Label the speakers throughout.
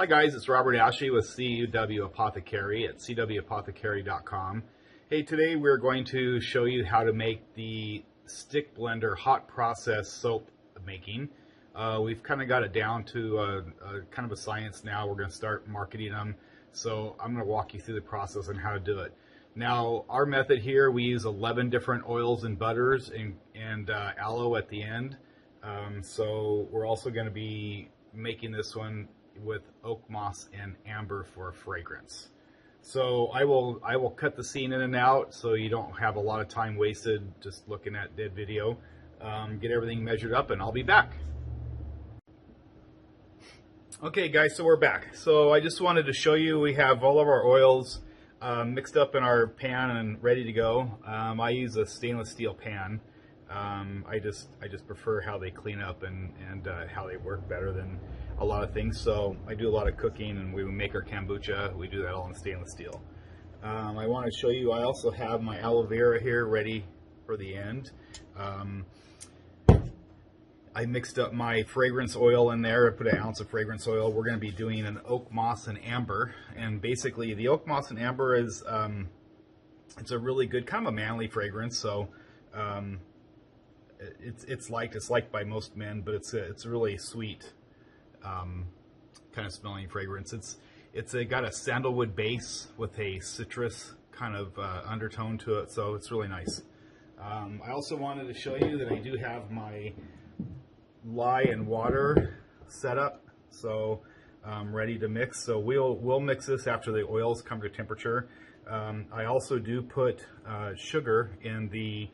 Speaker 1: Hi guys, it's Robert Ashley with CW Apothecary at cwapothecary.com. Hey, today we're going to show you how to make the stick blender hot process soap making. We've kind of got it down to kind of a science now. We're going to start marketing them. So I'm going to walk you through the process on how to do it. Now, our method here, we use 11 different oils and butters and aloe at the end. So we're also going to be making this one with Oakmoss and amber for fragrance. So I will cut the scene in and out so you don't have a lot of time wasted just looking at dead video. Get everything measured up and I'll be back. Okay guys, so we're back. So I just wanted to show you we have all of our oils mixed up in our pan and ready to go. I use a stainless steel pan. I just prefer how they clean up and how they work better than a lot of things. So I do a lot of cooking and we make our kombucha. We do that all in stainless steel. I want to show you, I also have my aloe vera here ready for the end. I mixed up my fragrance oil in there. I put an ounce of fragrance oil. We're going to be doing an oak moss and amber. And basically the oak moss and amber is, it's a really good, kind of a manly fragrance. So it's liked by most men, but it's a really sweet kind of smelling fragrance. It's got a sandalwood base with a citrus kind of undertone to it, so it's really nice. I also wanted to show you that I do have my lye and water set up, so ready to mix. So we'll mix this after the oils come to temperature. I also do put sugar in the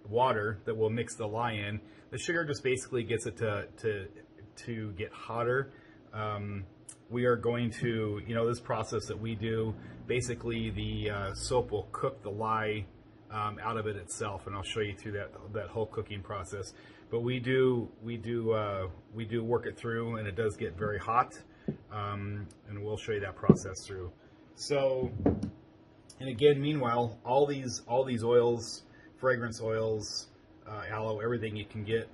Speaker 1: water that will mix the lye in. The sugar just basically gets it to get hotter. We are going to, this process that we do, basically the soap will cook the lye out of it itself, and I'll show you through that whole cooking process. But we do work it through, and it does get very hot, and we'll show you that process through. So, and again, meanwhile, all these oils, fragrance oils, aloe, everything you can get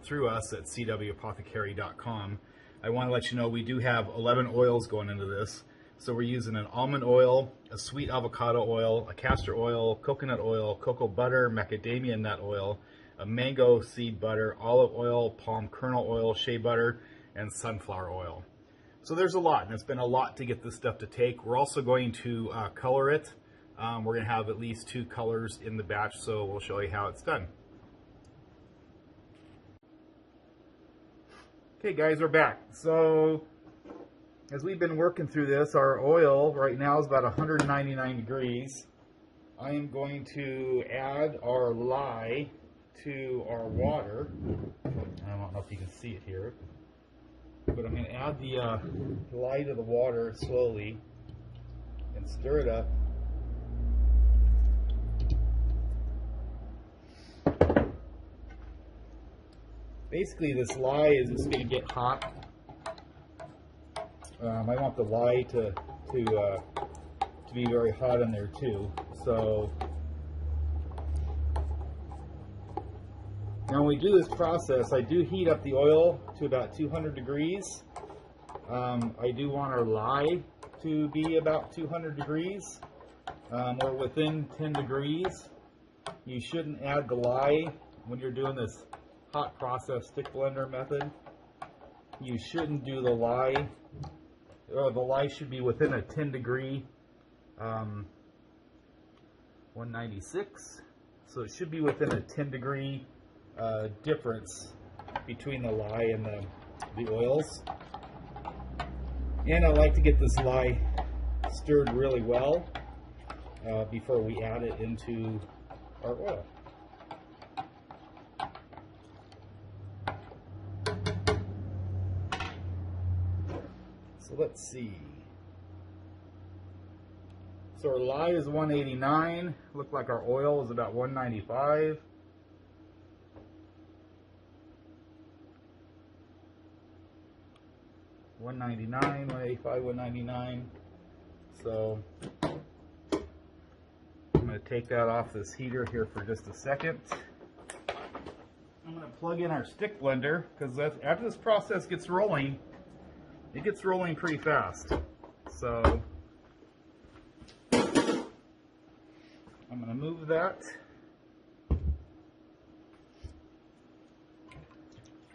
Speaker 1: through us at cwapothecary.com. I want to let you know we do have 11 oils going into this. So we're using an almond oil, a sweet avocado oil, a castor oil, coconut oil, cocoa butter, macadamia nut oil, a mango seed butter, olive oil, palm kernel oil, shea butter, and sunflower oil. So there's a lot, and it's been a lot to get this stuff to take. We're also going to color it. We're going to have at least 2 colors in the batch, so we'll show you how it's done. Okay guys, we're back. So as we've been working through this, our oil right now is about 199 degrees. I am going to add our lye to our water. I don't know if you can see it here, but I'm going to add the lye to the water slowly and stir it up. Basically, this lye is just going to get hot. I want the lye to be very hot in there too. So now when we do this process, I do heat up the oil to about 200 degrees. I do want our lye to be about 200 degrees. Or within 10 degrees. You shouldn't add the lye when you're doing this hot process stick blender method. You shouldn't do the lye, or the lye should be within a 10 degree 196, so it should be within a 10 degree difference between the lye and the oils. And I like to get this lye stirred really well before we add it into our oil. So let's see. So our lye is 189. Look like our oil is about 195. $199, $185, $199. So I'm going to take that off this heater here for just a second. I'm going to plug in our stick blender, because after this process gets rolling, it gets rolling pretty fast. So I'm going to move that.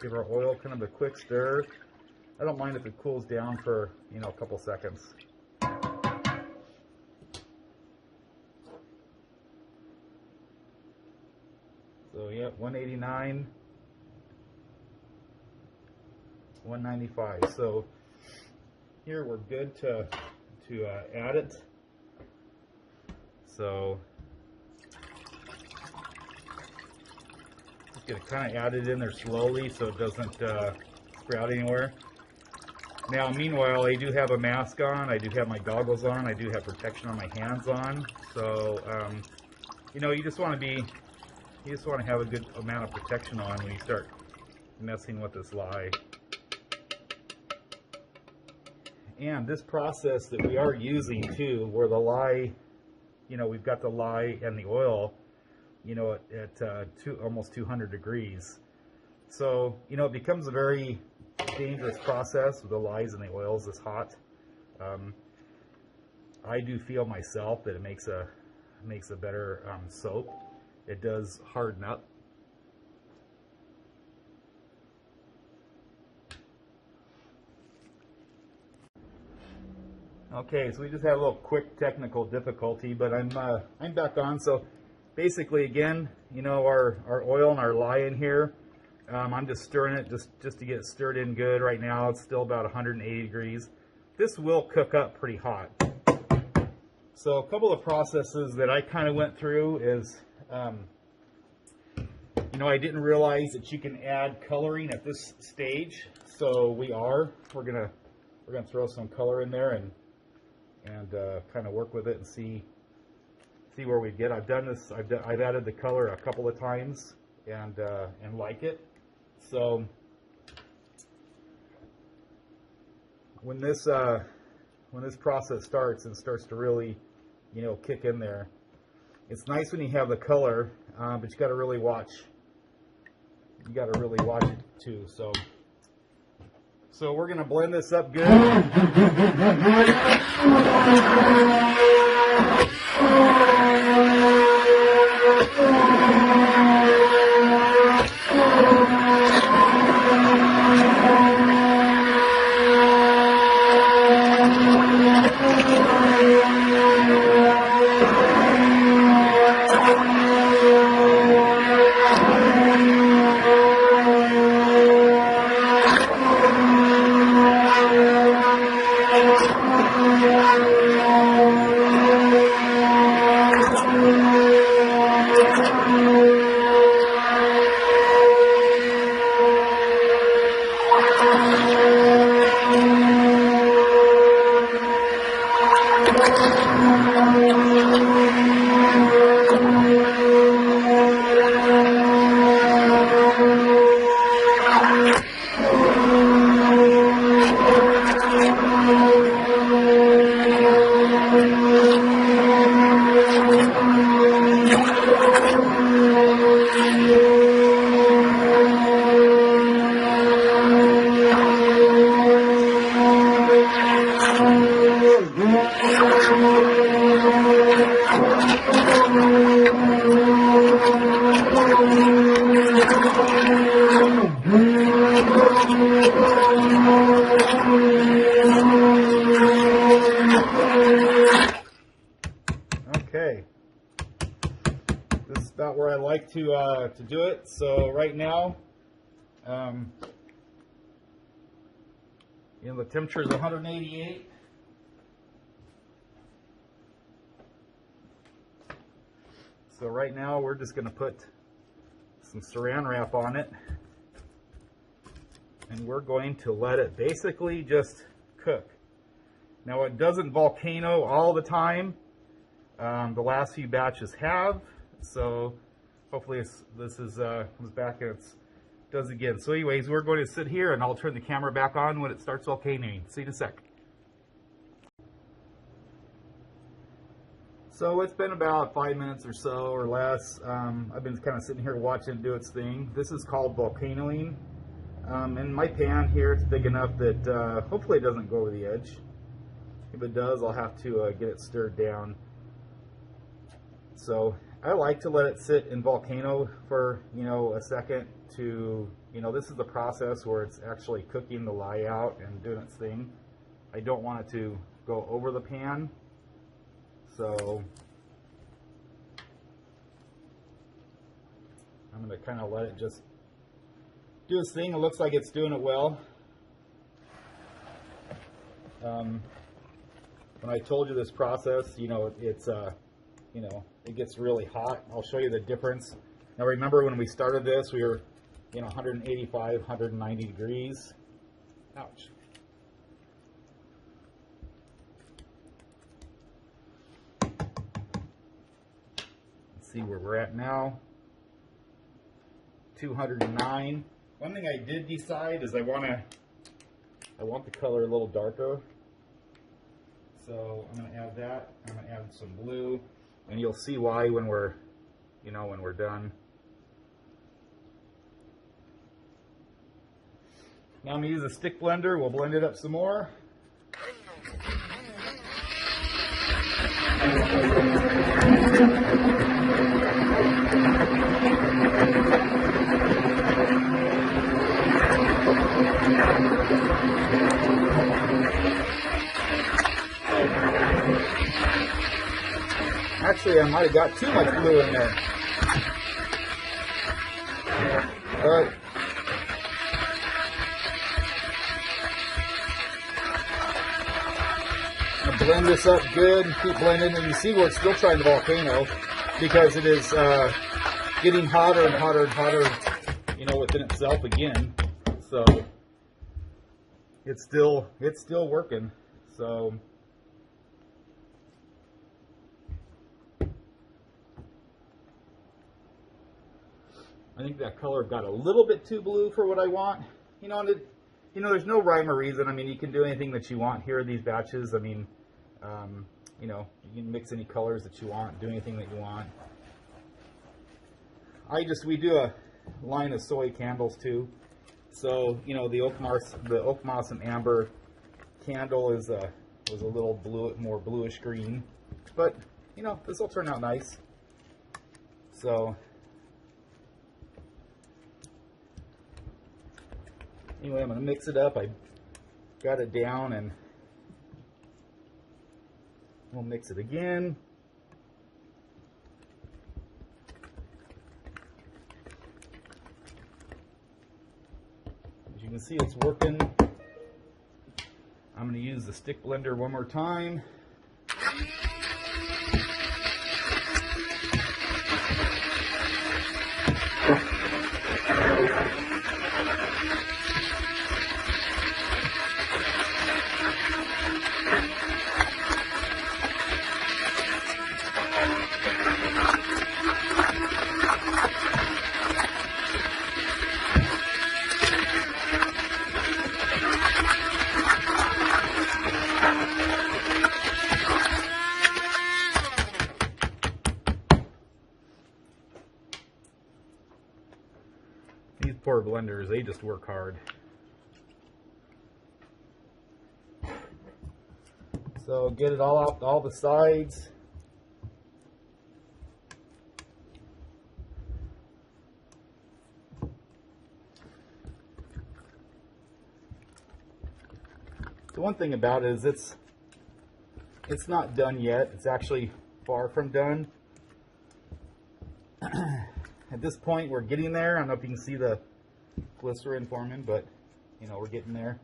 Speaker 1: Give our oil kind of a quick stir. I don't mind if it cools down for, you know, a couple seconds. So yeah, 189, 195. So here we're good to add it. So just gonna kind of add it in there slowly so it doesn't sprout anywhere. Now, meanwhile, I do have a mask on. I do have my goggles on. I do have protection on my hands on. So you know, you just want to have a good amount of protection on when you start messing with this lye. And this process that we are using too, where the lye, you know, we've got the lye and the oil, you know, at almost 200 degrees. So, you know, it becomes a very dangerous process with the lyes and the oils this hot. I do feel myself that it makes a better soap. It does harden up. Okay, so we just had a little quick technical difficulty, but I'm back on. So basically, again, you know, our oil and our lye in here. I'm just stirring it just to get it stirred in good. Right now, it's still about 180 degrees. This will cook up pretty hot. So a couple of processes that I kind of went through is, you know, I didn't realize that you can add coloring at this stage. So we're gonna throw some color in there and kind of work with it and see where we get. I've done this. I've added the color a couple of times and like it. So when this process starts to really, you know, kick in there, it's nice when you have the color, but you got to really watch. You got to really watch it too. So we're going to blend this up good. Okay, this is about where I like to do it. So right now, you know, the temperature is 188. So right now we're just going to put some saran wrap on it, and we're going to let it basically just cook. Now it doesn't volcano all the time. The last few batches have, so hopefully this comes back and it does again. So anyways, we're going to sit here and I'll turn the camera back on when it starts volcanoing. See you in a sec. So it's been about 5 minutes or so or less. I've been kind of sitting here watching it do its thing. This is called volcanoing. And my pan here, it's big enough that hopefully it doesn't go over the edge. If it does, I'll have to get it stirred down. So I like to let it sit in volcano for, you know, a second to, you know, this is the process where it's actually cooking the lye out and doing its thing. I don't want it to go over the pan. So I'm going to kind of let it just do its thing. It looks like it's doing it well. When I told you this process, you know, it's you know, it gets really hot. I'll show you the difference. Now remember when we started this, we were, you know, 185, 190 degrees. Ouch. Let's see where we're at now. 209. One thing I did decide is I want the color a little darker. So I'm going to add that. I'm going to add some blue, and you'll see why when we're, you know, when we're done. Now I'm going to use a stick blender. We'll blend it up some more. Actually, I might have got too much glue in there. But I'm gonna blend this up good and keep blending, and you see where it's still trying to volcano because it is getting hotter and hotter and hotter, you know, within itself again. So it's still working. So I think that color got a little bit too blue for what I want. You know, and you know, there's no rhyme or reason. I mean, you can do anything that you want here in these batches. I mean, you know, you can mix any colors that you want, do anything that you want. We do a line of soy candles too. So, you know, the Oakmoss and Amber candle was a little blue, more bluish green. But, you know, this will turn out nice. So anyway, I'm going to mix it up. I got it down, and we'll mix it again. As you can see, it's working. I'm going to use the stick blender one more time. These poor blenders, they just work hard. So get it all out, all the sides. The one thing about it is it's not done yet. It's actually far from done. At this point, we're getting there. I don't know if you can see the glycerin forming, but you know, we're getting there.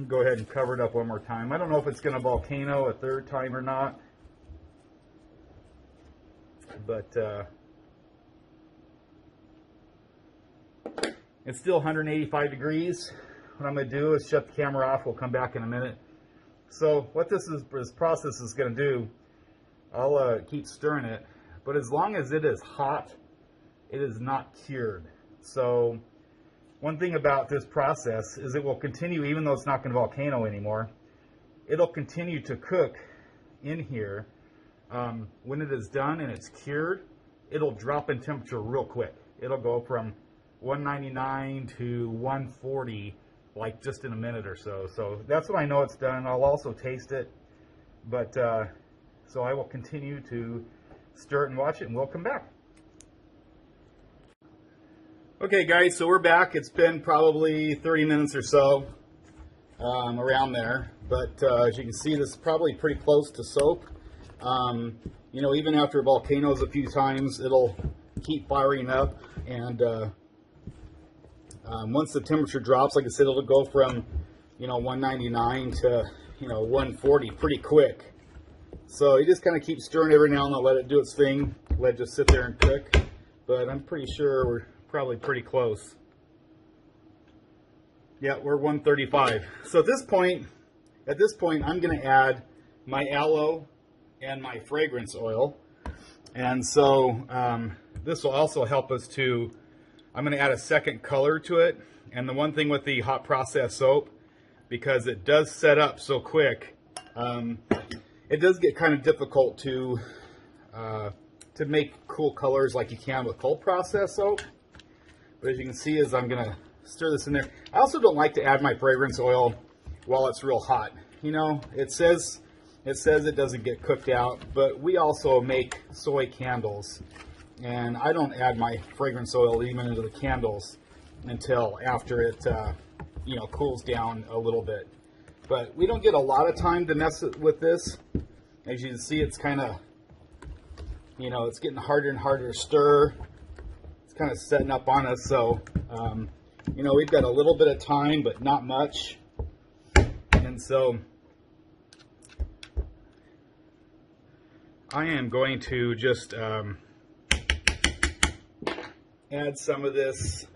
Speaker 1: Go ahead and cover it up one more time. I don't know if it's going to volcano a third time or not, but it's still 185 degrees. What I'm going to do is shut the camera off. We'll come back in a minute. So what this process is going to do, I'll keep stirring it, but as long as it is hot, it is not cured. So one thing about this process is it will continue, even though it's not going to volcano anymore, it'll continue to cook in here, when it is done and it's cured, it'll drop in temperature real quick. It'll go from 199 to 140 like just in a minute or so. So that's when I know it's done. I'll also taste it. But so I will continue to stir it and watch it, and we'll come back. Okay guys, so we're back. It's been probably 30 minutes or so, around there. But as you can see, this is probably pretty close to soap. You know, even after volcanoes a few times, it'll keep firing up. And once the temperature drops, like I said, it'll go from, you know, 199 to, you know, 140 pretty quick. So you just kind of keep stirring every now and then, let it do its thing, let it just sit there and cook. But I'm pretty sure we're probably pretty close. Yeah, we're 135. So at this point, I'm going to add my aloe and my fragrance oil. And so this will also help us to, I'm going to add a second color to it. And the one thing with the hot process soap, because it does set up so quick, it does get kind of difficult to make cool colors like you can with cold process soap. But as you can see, as I'm going to stir this in there, I also don't like to add my fragrance oil while it's real hot. You know, it says it doesn't get cooked out, but we also make soy candles, and I don't add my fragrance oil even into the candles until after it you know, cools down a little bit. But we don't get a lot of time to mess with this. As you can see, it's kind of, you know, it's getting harder and harder to stir. It's kind of setting up on us, so you know, we've got a little bit of time, but not much. And so I am going to just add some of this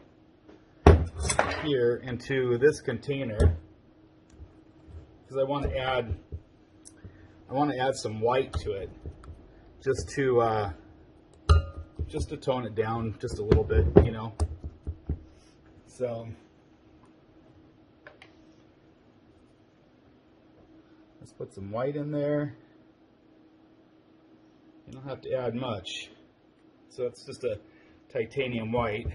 Speaker 1: here into this container, because I want to add some white to it, just to tone it down just a little bit, you know. So let's put some white in there. You don't have to add much. So it's just a titanium white.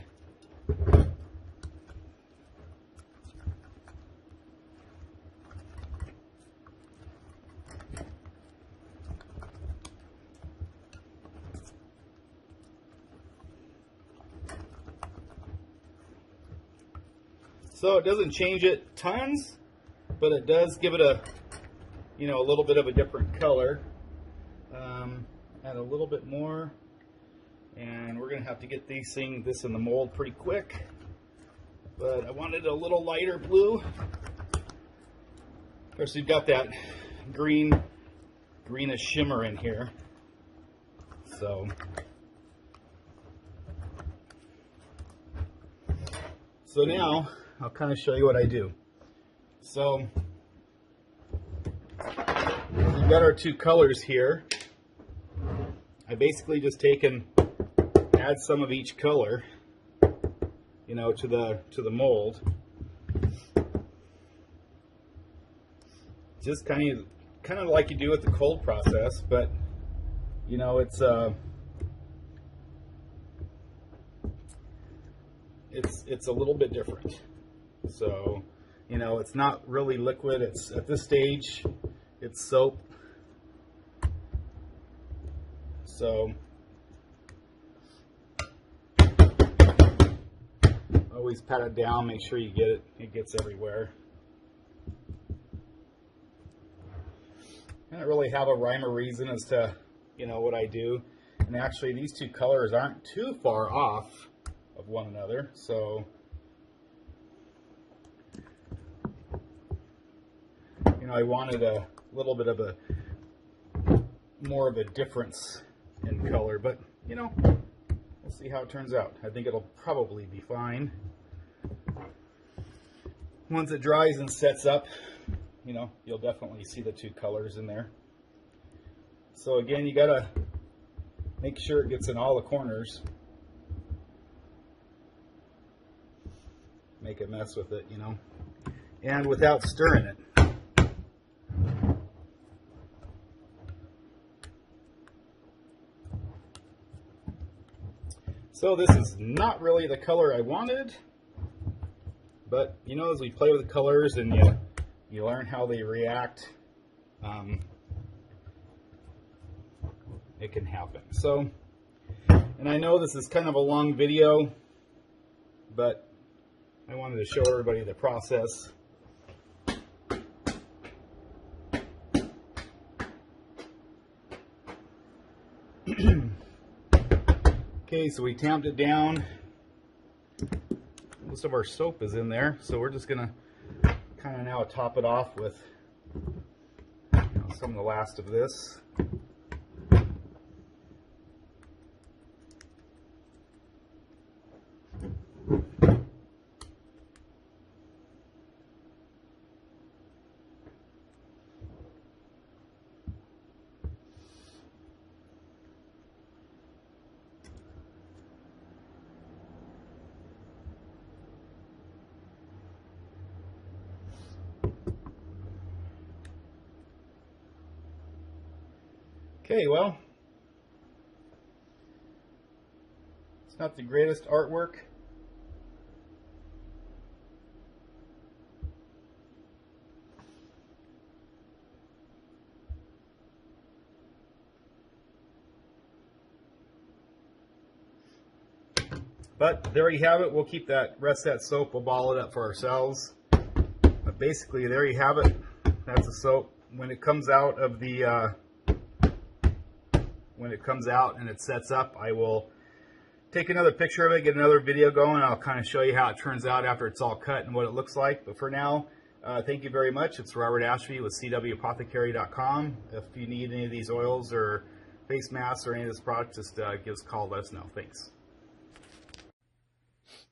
Speaker 1: So it doesn't change it tons, but it does give it a, you know, a little bit of a different color. Add a little bit more, and we're gonna have to get this in the mold pretty quick. But I wanted a little lighter blue. Of course, we've got that greenish shimmer in here. So now I'll kind of show you what I do. So we've got our two colors here. I basically just take and add some of each color, you know, to the mold. Just kind of like you do with the cold process, but you know, it's a little bit different. So, you know, it's not really liquid. It's at this stage, it's soap. So always pat it down, make sure you get it. It gets everywhere. I don't really have a rhyme or reason as to, you know, what I do. And actually, these two colors aren't too far off of one another. So, you know, I wanted a little bit of a more of a difference in color, but you know, we'll see how it turns out. I think it'll probably be fine. Once it dries and sets up, you know, you'll definitely see the two colors in there. So again, you gotta make sure it gets in all the corners. Make a mess with it, you know, and without stirring it. So this is not really the color I wanted, but you know, as we play with the colors and you learn how they react, it can happen. So, and I know this is kind of a long video, but I wanted to show everybody the process. Okay, so we tamped it down. Most of our soap is in there, so we're just gonna kind of now top it off with some of the last of this. Okay, well, it's not the greatest artwork. But there you have it. We'll keep that rest of that soap. We'll ball it up for ourselves. But basically, there you have it. That's the soap. When it comes out of the when it comes out and it sets up, I will take another picture of it, get another video going, and I'll kind of show you how it turns out after it's all cut and what it looks like. But for now, thank you very much. It's Robert Ashby with cwapothecary.com. If you need any of these oils or face masks or any of this product, just give us a call, let us know. Thanks.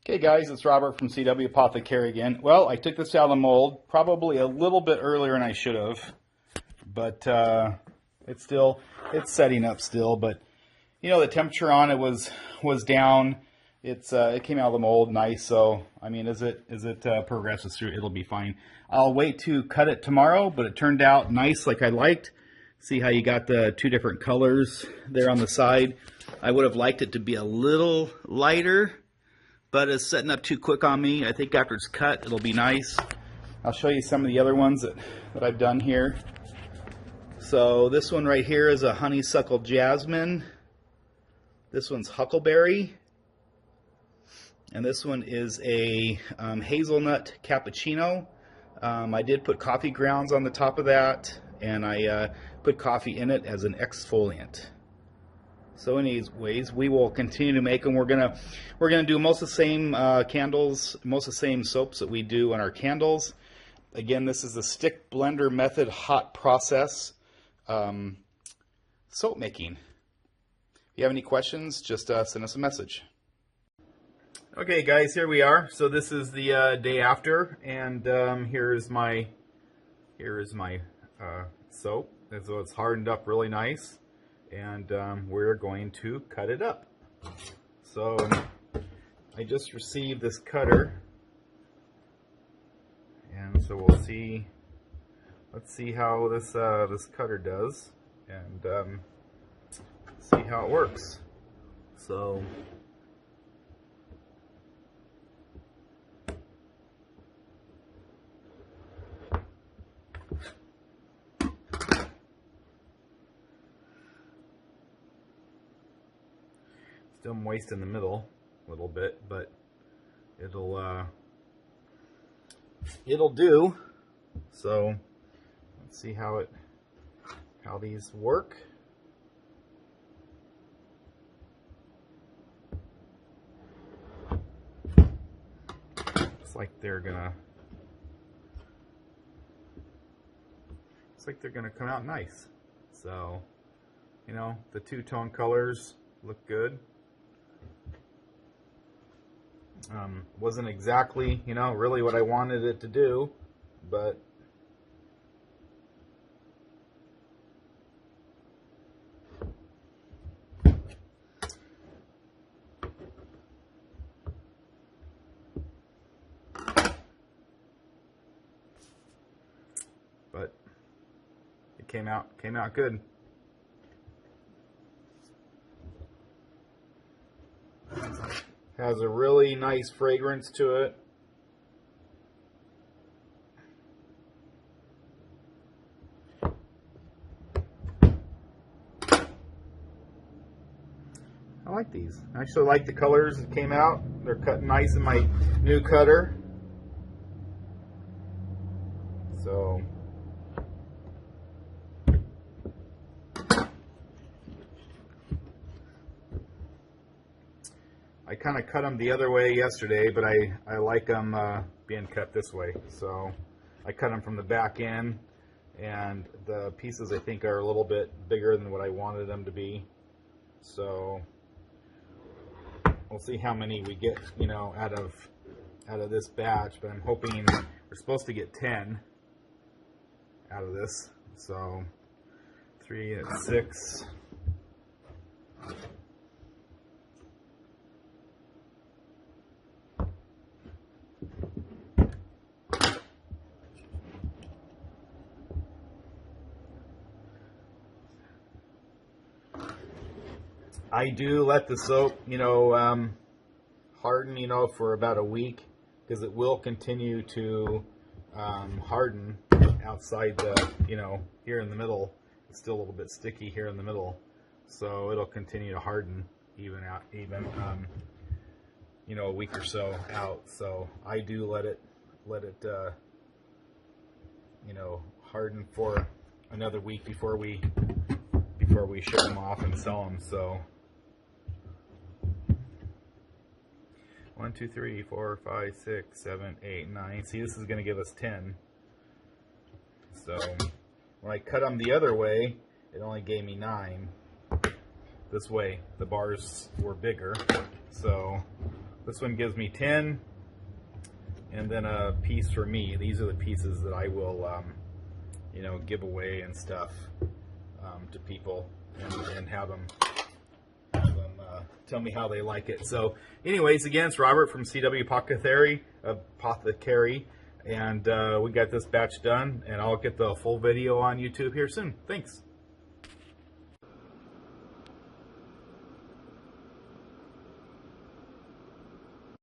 Speaker 1: Okay guys, it's Robert from CW Apothecary again. Well, I took this out of the mold probably a little bit earlier than I should have, but it's setting up still. But you know, the temperature on it was down. It came out of the mold nice. So I mean, as it progresses through, it'll be fine. I'll wait to cut it tomorrow, but it turned out nice like I liked. See how you got the two different colors there on the side. I would have liked it to be a little lighter, but it's setting up too quick on me. I think after it's cut, it'll be nice. I'll show you some of the other ones that I've done here. So this one right here is a honeysuckle jasmine. This one's huckleberry. And this one is a hazelnut cappuccino. I did put coffee grounds on the top of that, and I put coffee in it as an exfoliant. So anyways, we will continue to make them. We're gonna do most of the same candles, most of the same soaps that we do on our candles. Again, this is the stick blender method hot process soap making. If you have any questions, just send us a message. Okay guys, here we are. So this is the day after, and here is my soap. And so it's hardened up really nice, and we're going to cut it up. So I just received this cutter, and so we'll see. Let's see how this cutter does, and see how it works. So still moist in the middle a little bit, but it'll do. So let's see how these work. Looks like they're gonna come out nice. So, you know, the two-tone colors look good. Wasn't exactly, you know, really what I wanted it to do, but it came out good. Has a really nice fragrance to it. I like these. I actually like the colors that came out. They're cut nice in my new cutter. So I kind of cut them the other way yesterday, but I like them being cut this way. So I cut them from the back end, and the pieces I think are a little bit bigger than what I wanted them to be. So we'll see how many we get, you know, out of this batch, but I'm hoping we're supposed to get 10 out of this. So 3 at 6. I do let the soap, you know, harden, you know, for about a week, because it will continue to harden outside the, you know, here in the middle. It's still a little bit sticky here in the middle, so it'll continue to harden even you know, a week or so out. So I do let it you know, harden for another week before we ship them off and sell them. So 1, 2, 3, 4, 5, 6, 7, 8, 9. See, this is going to give us 10. So when I cut them the other way, it only gave me 9. This way, the bars were bigger. So this one gives me 10, and then a piece for me. These are the pieces that I will, you know, give away and stuff to people, and have them tell me how they like it. So anyways, again, it's Robert from CW Apothecary, and we got this batch done, and I'll get the full video on YouTube here soon. Thanks.